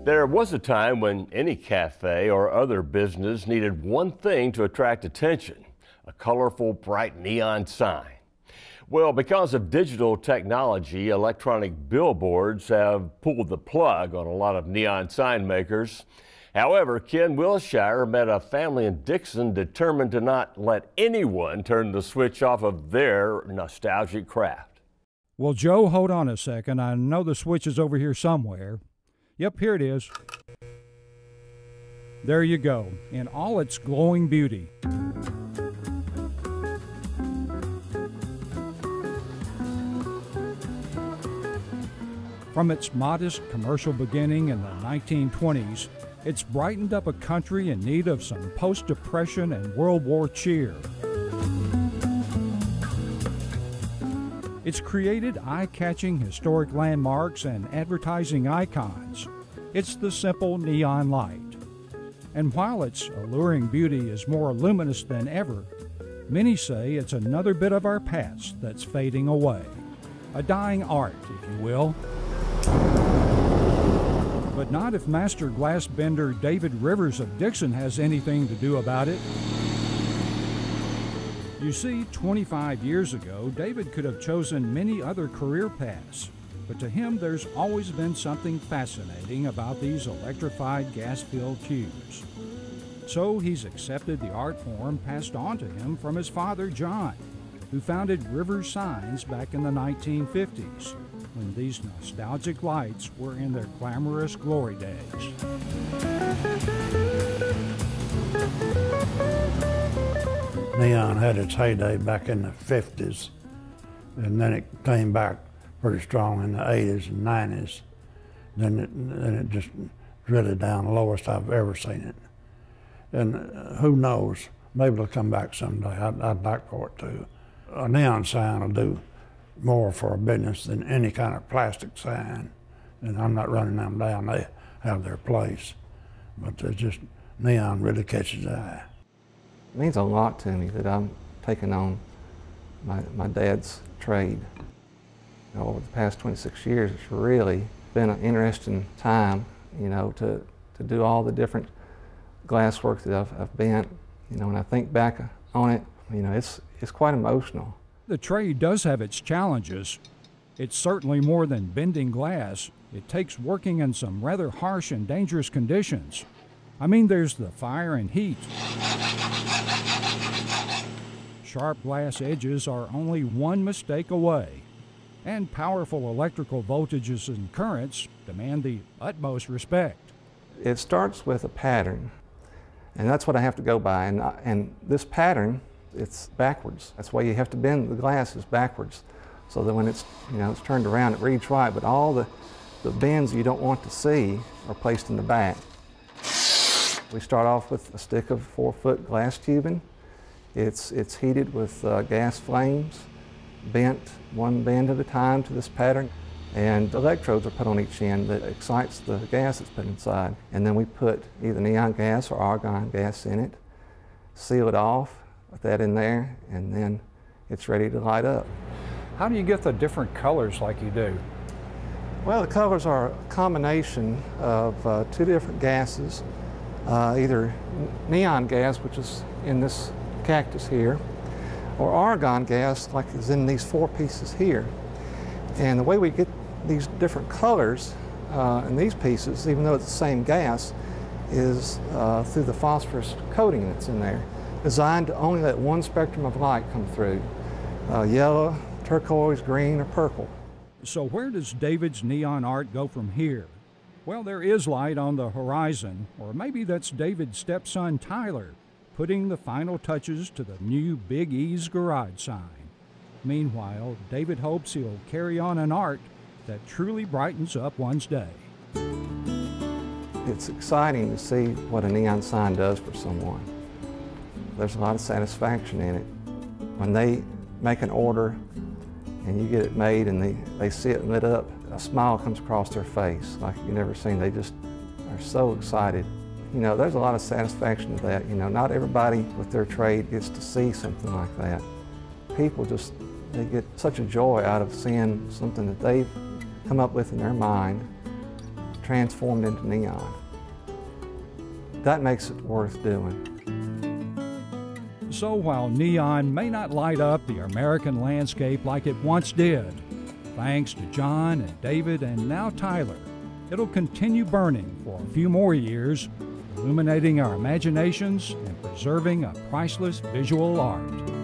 There was a time when any cafe or other business needed one thing to attract attention: a colorful, bright neon sign. Well, because of digital technology, electronic billboards have pulled the plug on a lot of neon sign makers. However, Ken Wilshire met a family in Dickson determined to not let anyone turn the switch off of their nostalgic craft. Well, Joe, hold on a second. I know the switch is over here somewhere. Yep, here it is. There you go, in all its glowing beauty. From its modest commercial beginning in the 1920s, it's brightened up a country in need of some post-Depression and World War cheer. It's created eye-catching historic landmarks and advertising icons. It's the simple neon light. And while its alluring beauty is more luminous than ever, many say it's another bit of our past that's fading away. A dying art, if you will. But not if master glass bender David Rivers of Dickson has anything to do about it. You see, 25 years ago, David could have chosen many other career paths, but to him there's always been something fascinating about these electrified gas-filled tubes. So he's accepted the art form passed on to him from his father, John, who founded Rivers Signs back in the 1950s, when these nostalgic lights were in their glamorous glory days. Neon had its heyday back in the 50s, and then it came back pretty strong in the 80s and 90s. Then it just really down the lowest I've ever seen it. And who knows, maybe it'll come back someday. I'd like for it to. A neon sign will do more for a business than any kind of plastic sign. And I'm not running them down, they have their place. But it's just, neon really catches the eye. It means a lot to me that I'm taking on my dad's trade. You know, over the past 26 years, it's really been an interesting time, you know, to do all the different glass work that I've bent. You know, when I think back on it, you know, it's quite emotional. The trade does have its challenges. It's certainly more than bending glass. It takes working in some rather harsh and dangerous conditions. I mean, there's the fire and heat. Sharp glass edges are only one mistake away. And powerful electrical voltages and currents demand the utmost respect. It starts with a pattern, and that's what I have to go by. And this pattern, it's backwards. That's why you have to bend the glasses backwards, so that when it's, you know, it's turned around, it reads right. But all the bends you don't want to see are placed in the back. We start off with a stick of 4-foot glass tubing. It's heated with gas flames, bent one bend at a time to this pattern, and electrodes are put on each end that excites the gas that's put inside. And then we put either neon gas or argon gas in it, seal it off with that in there, and then it's ready to light up. How do you get the different colors like you do? Well, the colors are a combination of two different gases, either neon gas, which is in this cactus here, or argon gas, like is in these 4 pieces here. And the way we get these different colors in these pieces, even though it's the same gas, is through the phosphorus coating that's in there, designed to only let one spectrum of light come through, yellow, turquoise, green, or purple. So where does David's neon art go from here? Well, there is light on the horizon, or maybe that's David's stepson Tyler putting the final touches to the new Big E's garage sign. Meanwhile, David hopes he'll carry on an art that truly brightens up one's day. It's exciting to see what a neon sign does for someone. There's a lot of satisfaction in it. When they make an order and you get it made and they see it lit up, a smile comes across their face like you've never seen. They just are so excited. You know, there's a lot of satisfaction to that. You know, not everybody with their trade gets to see something like that. people just, they get such a joy out of seeing something that they've come up with in their mind transformed into neon. That makes it worth doing. So while neon may not light up the American landscape like it once did, thanks to John and David and now Tyler, it'll continue burning for a few more years, illuminating our imaginations and preserving a priceless visual art.